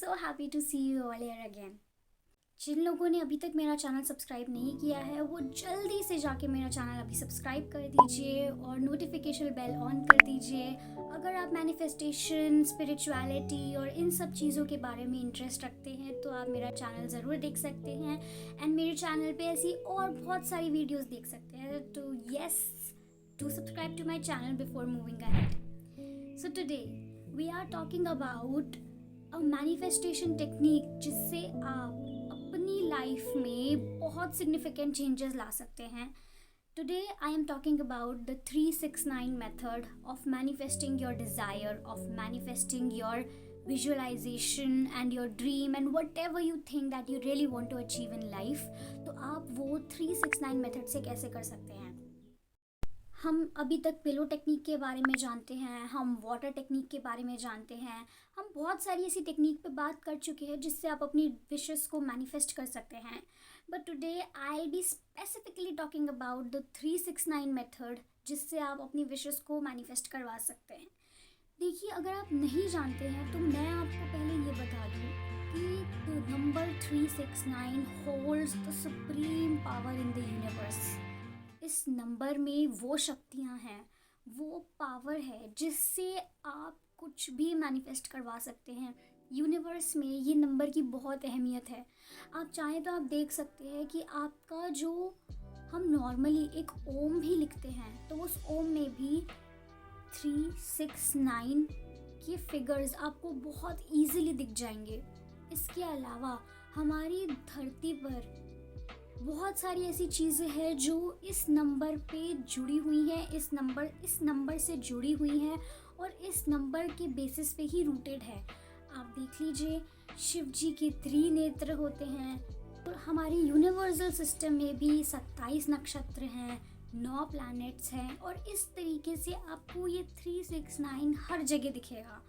so happy to see you all here again. जिन लोगों ने अभी तक मेरा चैनल सब्सक्राइब नहीं किया है वो जल्दी से जाके मेरा चैनल अभी सब्सक्राइब कर दीजिए और नोटिफिकेशन बेल ऑन कर दीजिए। अगर आप मैनिफेस्टेशन, स्पिरिचुअलिटी और इन सब चीज़ों के बारे में इंटरेस्ट रखते हैं तो आप मेरा चैनल ज़रूर देख सकते हैं एंड मेरे चैनल पे ऐसी और बहुत सारी वीडियोस देख सकते हैं। तो yes, do subscribe to my channel before moving ahead. So today we are talking about a manifestation technique जिससे आप अपनी लाइफ में बहुत सिग्निफिकेंट चेंजेस ला सकते हैं। Today I am talking about the 369 method of manifesting your desire, of manifesting your visualization and your dream and whatever you think that you really want to achieve in life. तो आप वो 369 method से कैसे कर सकते हैं। हम अभी तक पिलो टेक्निक के बारे में जानते हैं, हम वाटर टेक्निक के बारे में जानते हैं, हम बहुत सारी ऐसी टेक्निक पे बात कर चुके हैं जिससे आप अपनी विशेस को मैनिफेस्ट कर सकते हैं। But today I will be specifically talking about the 369 method जिससे आप अपनी विशेस को मैनिफेस्ट करवा सकते हैं। देखिए, अगर आप नहीं जानते हैं तो मैं आपको पहले ये बता दूँ कि the number 369 holds the supreme power in the universe. इस नंबर में वो शक्तियाँ हैं, वो पावर है जिससे आप कुछ भी मैनिफेस्ट करवा सकते हैं। यूनिवर्स में ये नंबर की बहुत अहमियत है। आप चाहें तो आप देख सकते हैं कि आपका जो हम नॉर्मली एक ओम भी लिखते हैं तो उस ओम में भी 369 के फिगर्स आपको बहुत इजीली दिख जाएंगे। इसके अलावा हमारी धरती पर बहुत सारी ऐसी चीज़ें हैं जो इस नंबर पे जुड़ी हुई हैं, इस नंबर से जुड़ी हुई हैं और इस नंबर के बेसिस पे ही रूटेड है। आप देख लीजिए, शिव जी के त्रिनेत्र होते हैं और हमारे यूनिवर्सल सिस्टम में भी 27 नक्षत्र हैं, 9 प्लैनेट्स हैं और इस तरीके से आपको ये 369 हर जगह दिखेगा।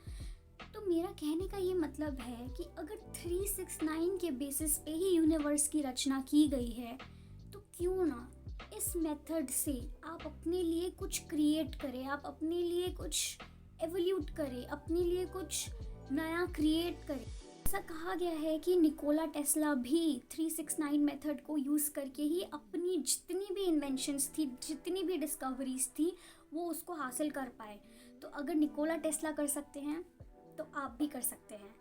तो मेरा कहने का ये मतलब है कि अगर 369 के बेसिस पे ही यूनिवर्स की रचना की गई है तो क्यों ना इस मेथड से आप अपने लिए कुछ क्रिएट करें, आप अपने लिए कुछ एवोल्यूट करें, अपने लिए कुछ नया क्रिएट करें। ऐसा कहा गया है कि निकोला टेस्ला भी 369 मेथड को यूज़ करके ही अपनी जितनी भी इन्वेंशंस थी, जितनी भी डिस्कवरीज थी, वो उसको हासिल कर पाए। तो अगर निकोला टेस्ला कर सकते हैं तो आप भी कर सकते हैं।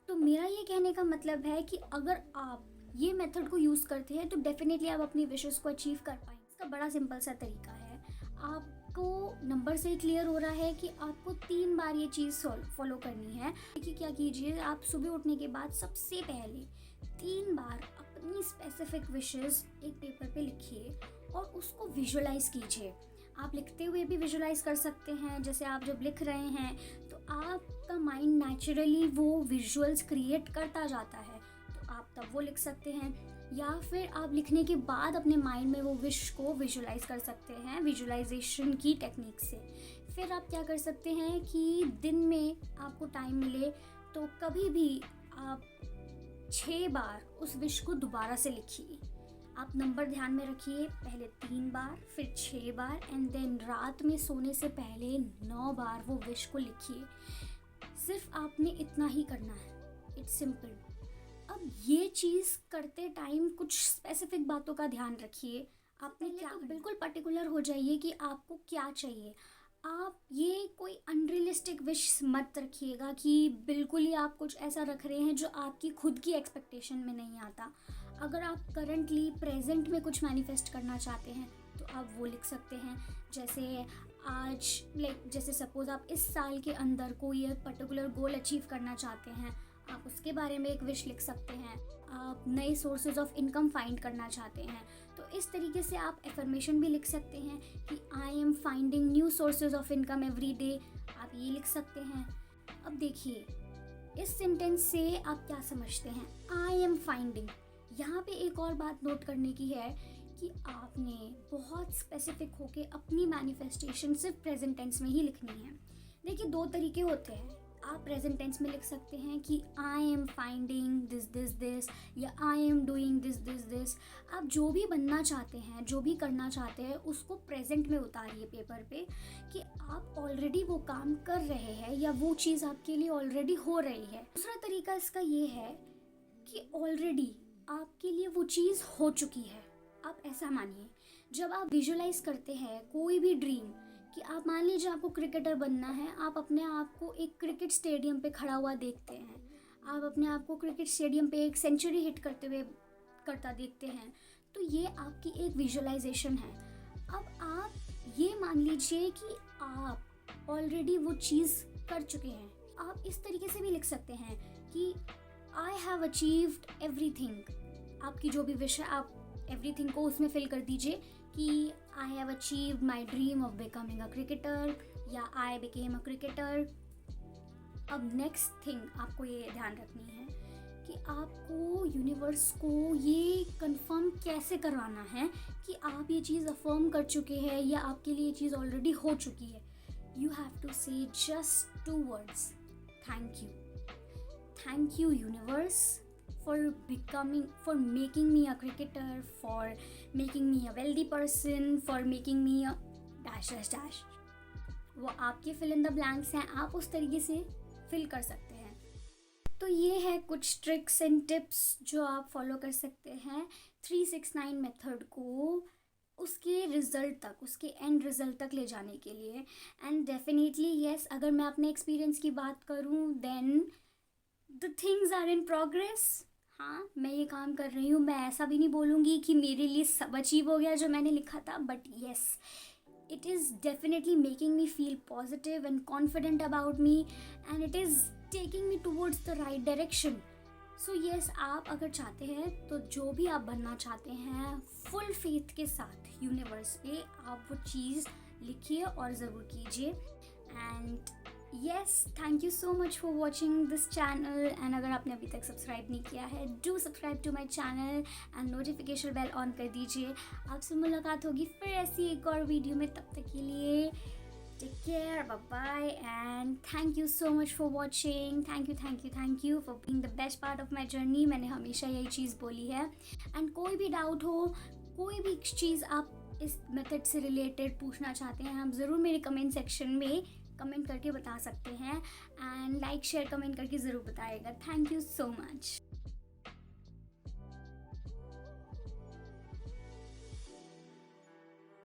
तो मेरा ये कहने का मतलब है कि अगर आप ये मेथड को यूज़ करते हैं तो डेफिनेटली आप अपनी विशेस को अचीव कर पाएंगे। इसका बड़ा सिंपल सा तरीका है। आपको नंबर से क्लियर हो रहा है कि आपको 3 बार ये चीज़ फॉलो करनी है। देखिए, क्या कीजिए, आप सुबह उठने के बाद सबसे पहले 3 बार अपनी स्पेसिफिक विशेस एक पेपर पे लिखिए और उसको विजुअलाइज कीजिए। आप लिखते हुए भी विजुअलाइज कर सकते हैं। जैसे आप जब लिख रहे हैं तो आपका माइंड नेचुरली वो विजुअल्स क्रिएट करता जाता है, तो आप तब वो लिख सकते हैं। या फिर आप लिखने के बाद अपने माइंड में वो विश को विजुअलाइज कर सकते हैं विजुअलाइजेशन की टेक्निक से। फिर आप क्या कर सकते हैं कि दिन में आपको टाइम मिले तो कभी भी आप 6 बार उस विश को दोबारा से लिखिए। आप नंबर ध्यान में रखिए, पहले 3 बार, फिर 6 बार एंड देन रात में सोने से पहले 9 बार वो विश को लिखिए। सिर्फ आपने इतना ही करना है, इट्स सिंपल। अब ये चीज़ करते टाइम कुछ स्पेसिफिक बातों का ध्यान रखिए। आपने क्या तो बिल्कुल पर्टिकुलर हो जाइए कि आपको क्या चाहिए। आप ये कोई अनरियलिस्टिक विश मत रखिएगा कि बिल्कुल ही आप कुछ ऐसा रख रहे हैं जो आपकी खुद की एक्सपेक्टेशन में नहीं आता। अगर आप करंटली प्रेजेंट में कुछ मैनिफेस्ट करना चाहते हैं तो आप वो लिख सकते हैं। जैसे आज जैसे सपोज आप इस साल के अंदर कोई एक पर्टिकुलर गोल अचीव करना चाहते हैं, आप उसके बारे में एक विश लिख सकते हैं। आप नए सोर्सेज ऑफ इनकम फाइंड करना चाहते हैं तो इस तरीके से आप एफर्मेशन भी लिख सकते हैं कि I am finding new sources of income every day, आप ये लिख सकते हैं। अब देखिए, इस सेंटेंस से आप क्या समझते हैं, आई एम फाइंडिंग। यहाँ पे एक और बात नोट करने की है कि आपने बहुत स्पेसिफिक होके अपनी मैनिफेस्टेशन सिर्फ प्रेजेंट टेंस में ही लिखनी है। देखिए, 2 तरीके होते हैं। आप प्रेजेंट टेंस में लिख सकते हैं कि I am finding the this या आई एम डूइंग दिस। आप जो भी बनना चाहते हैं, जो भी करना चाहते हैं, उसको प्रेजेंट में उतारिए पेपर पे कि आप ऑलरेडी वो काम कर रहे हैं या वो चीज़ आपके लिए ऑलरेडी हो रही है। दूसरा तरीका इसका ये है कि ऑलरेडी आपके लिए वो चीज़ हो चुकी है। आप ऐसा मानिए, जब आप विजुलाइज करते हैं कोई भी ड्रीम, कि आप मान लीजिए आपको क्रिकेटर बनना है, आप अपने आप को एक क्रिकेट स्टेडियम पे खड़ा हुआ देखते हैं, आप अपने आप को क्रिकेट स्टेडियम पे एक सेंचुरी हिट करता देखते हैं, तो ये आपकी एक विजुअलाइजेशन है। अब आप ये मान लीजिए कि आप ऑलरेडी वो चीज़ कर चुके हैं। आप इस तरीके से भी लिख सकते हैं कि आई हैव अचीव्ड एवरीथिंग। आपकी जो भी विश है, आप एवरीथिंग को उसमें फिल कर दीजिए कि I have achieved my dream of becoming a cricketer या आई बिकेम अ क्रिकेटर। अब नेक्स्ट थिंग आपको ये ध्यान रखनी है कि आपको यूनिवर्स को ये कंफर्म कैसे करवाना है कि आप ये चीज़ अफर्म कर चुके हैं या आपके लिए ये चीज़ ऑलरेडी हो चुकी है। यू हैव टू से just 2 words, thank you universe for making me a cricketer, for making me a wealthy person, for making me a dash. वो आपके fill in the blanks हैं, आप उस तरीके से fill कर सकते हैं। तो ये है कुछ ट्रिक्स एंड टिप्स जो आप फॉलो कर सकते हैं 369 मेथड को उसके रिज़ल्ट तक, उसके एंड रिज़ल्ट तक ले जाने के लिए। एंड डेफिनेटली येस, अगर मैं अपने एक्सपीरियंस की बात करूँ then the things are in progress. हाँ, मैं ये काम कर रही हूँ, मैं ऐसा भी नहीं बोलूँगी कि मेरे लिए सब अचीव हो गया जो मैंने लिखा था, but yes, it is definitely making me feel positive and confident about me and it is taking me towards the right direction. So yes, आप अगर चाहते हैं तो जो भी आप बनना चाहते हैं, फुल फेथ के साथ यूनिवर्स पे आप वो चीज़ लिखिए और ज़रूर कीजिए। And yes, thank you so much for watching this channel and अगर आपने अभी तक सब्सक्राइब नहीं किया है, do subscribe to my channel and notification bell on कर दीजिए। आपसे मुलाकात होगी फिर ऐसी एक और वीडियो में, तब तक के लिए take care, bye bye and thank you so much for watching। thank you for being the best part of my journey। मैंने हमेशा यही चीज़ बोली है। एंड कोई भी डाउट हो, कोई भी चीज़ आप इस मेथड से रिलेटेड पूछना चाहते हैं, आप ज़रूर मेरे कमेंट सेक्शन में कमेंट करके बता सकते हैं एंड लाइक शेयर कमेंट करके ज़रूर बताइएगा। Thank you so much.